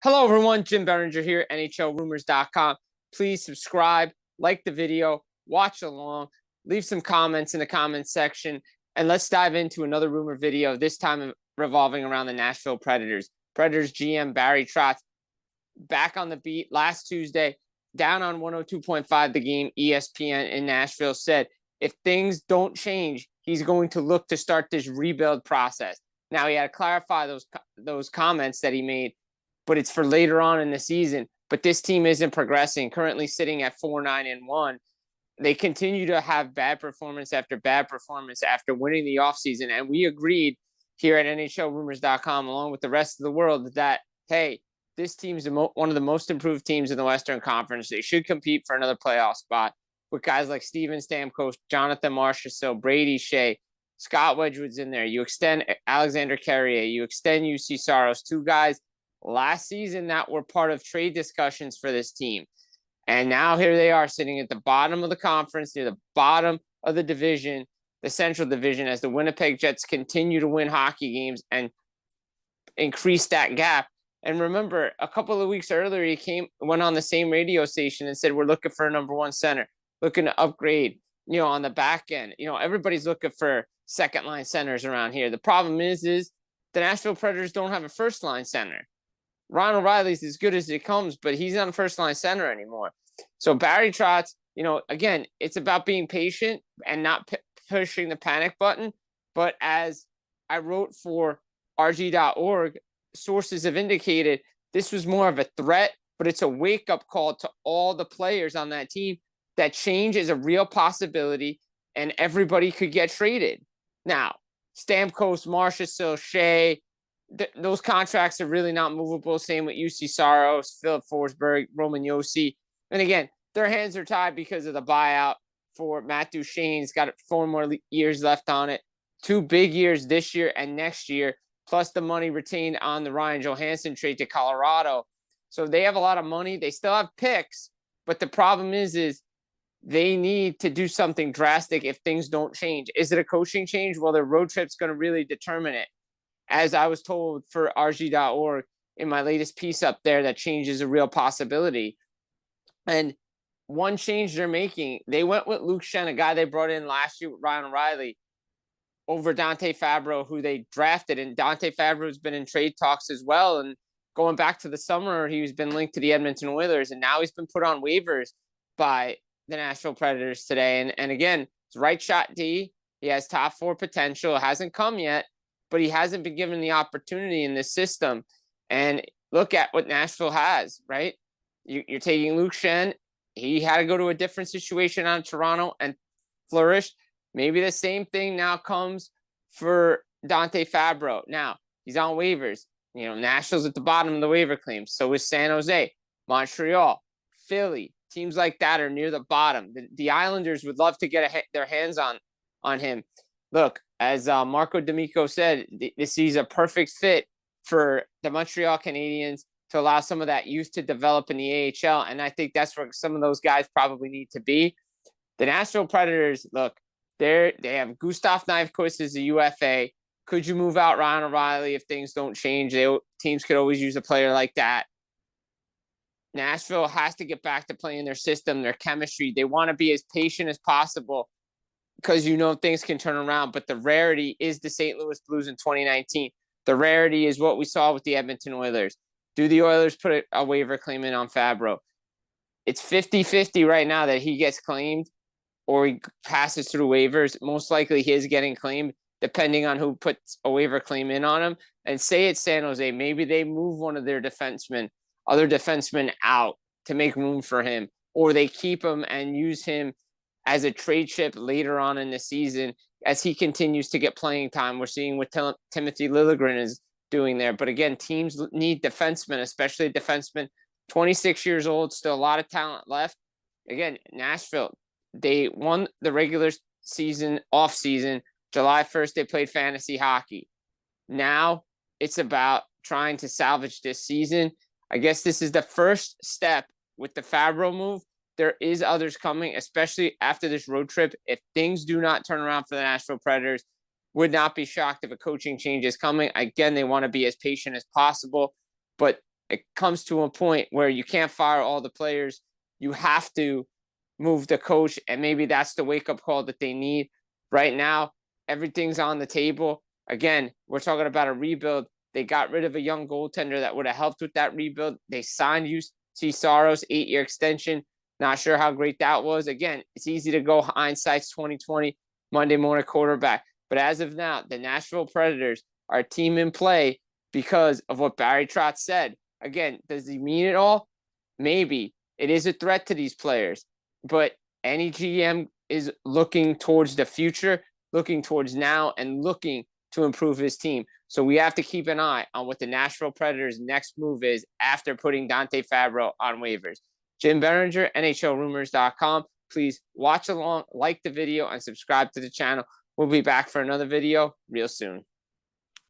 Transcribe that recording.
Hello, everyone. Jim Berenger here, NHLRumors.com. Please subscribe, like the video, watch along, leave some comments in the comments section, and let's dive into another rumor video, this time revolving around the Nashville Predators. Predators GM Barry Trotz back on the beat last Tuesday, down on 102.5 the game. ESPN in Nashville said if things don't change, he's going to look to start this rebuild process. Now, he had to clarify those comments that he made, but it's for later on in the season. But this team isn't progressing, currently sitting at 4-9-1. They continue to have bad performance after winning the offseason. And we agreed here at NHLRumors.com, along with the rest of the world, that, hey, this team's one of the most improved teams in the Western Conference. They should compete for another playoff spot with guys like Steven Stamkos, Jonathan Marchessault, Brady Shea, Scott Wedgwood's in there. You extend Alexander Carrier. You extend UC Saros, two guys last season that were part of trade discussions for this team. And now here they are sitting at the bottom of the conference, near the bottom of the division, the Central Division, as the Winnipeg Jets continue to win hockey games and increase that gap. And remember, a couple of weeks earlier, he went on the same radio station and said, we're looking for a number one center, looking to upgrade, on the back end. Everybody's looking for second line centers around here. The problem is the Nashville Predators don't have a first line center. Ron O'Reilly's as good as it comes, but he's not a first-line center anymore. So Barry Trotz, again, it's about being patient and not pushing the panic button. But as I wrote for RG.org, sources have indicated this was more of a threat, but it's a wake-up call to all the players on that team that change is a real possibility and everybody could get traded. Now, Stamkos, Marchessault, Shea, those contracts are really not movable. Same with UC Saros, Philip Forsberg, Roman Josi. And again, their hands are tied because of the buyout for Matt Duchene's got 4 more years left on it. 2 big years this year and next year, plus the money retained on the Ryan Johansson trade to Colorado. So they have a lot of money. They still have picks, but the problem is they need to do something drastic if things don't change. Is it a coaching change? Well, their road trip's going to really determine it. As I was told for RG.org in my latest piece up there, that change is a real possibility. And one change they're making, they went with Luke Schenn, a guy they brought in last year with Ryan O'Reilly, over Dante Fabbro, who they drafted. And Dante Fabbro's been in trade talks as well. And going back to the summer, he's been linked to the Edmonton Oilers, and now he's been put on waivers by the Nashville Predators today. And again, it's right shot D. He has top 4 potential. It hasn't come yet, but he hasn't been given the opportunity in this system. And look at what Nashville has, right? You're taking Luke Schenn. He had to go to a different situation on Toronto and flourished. Maybe the same thing now comes for Dante Fabbro. Now, he's on waivers. Nashville's at the bottom of the waiver claims. So is San Jose, Montreal, Philly. Teams like that are near the bottom. The Islanders would love to get their hands on him. Look, as Marco D'Amico said, he's a perfect fit for the Montreal Canadiens to allow some of that youth to develop in the AHL. And I think that's where some of those guys probably need to be. The Nashville Predators, look, they have Gustav Nyquist as a UFA. Could you move out Ryan O'Reilly if things don't change? Teams could always use a player like that. Nashville has to get back to playing their system, their chemistry. They want to be as patient as possible, because things can turn around. But the rarity is the St. Louis Blues in 2019. The rarity is what we saw with the Edmonton Oilers. Do the Oilers put a waiver claim in on Fabbro? It's 50-50 right now that he gets claimed or he passes through waivers. Most likely he is getting claimed, depending on who puts a waiver claim in on him. And say it's San Jose. Maybe they move one of their other defensemen out to make room for him, or they keep him and use him as a trade chip later on in the season as he continues to get playing time. We're seeing what Timothy Liljegren is doing there. But again, teams need defensemen, especially defensemen, 26 years old, still a lot of talent left. Again, Nashville, they won the regular season, off season. July 1st, they played fantasy hockey. Now it's about trying to salvage this season. I guess this is the first step with the Fabbro move. There is others coming, especially after this road trip. If things do not turn around for the Nashville Predators, would not be shocked if a coaching change is coming. Again, they want to be as patient as possible, but it comes to a point where you can't fire all the players. You have to move the coach, and maybe that's the wake-up call that they need. Right now, everything's on the table. Again, we're talking about a rebuild. They got rid of a young goaltender that would have helped with that rebuild. They signed UC Saros, 8-year extension. Not sure how great that was. Again, it's easy to go hindsight's 2020 Monday morning quarterback. But as of now, the Nashville Predators are a team in play because of what Barry Trotz said. Again, does he mean it all? Maybe. It is a threat to these players. But any GM is looking towards the future, looking towards now, and looking to improve his team. So we have to keep an eye on what the Nashville Predators' next move is after putting Dante Fabbro on waivers. Jim Berenger, NHLRumors.com. Please watch along, like the video, and subscribe to the channel. We'll be back for another video real soon.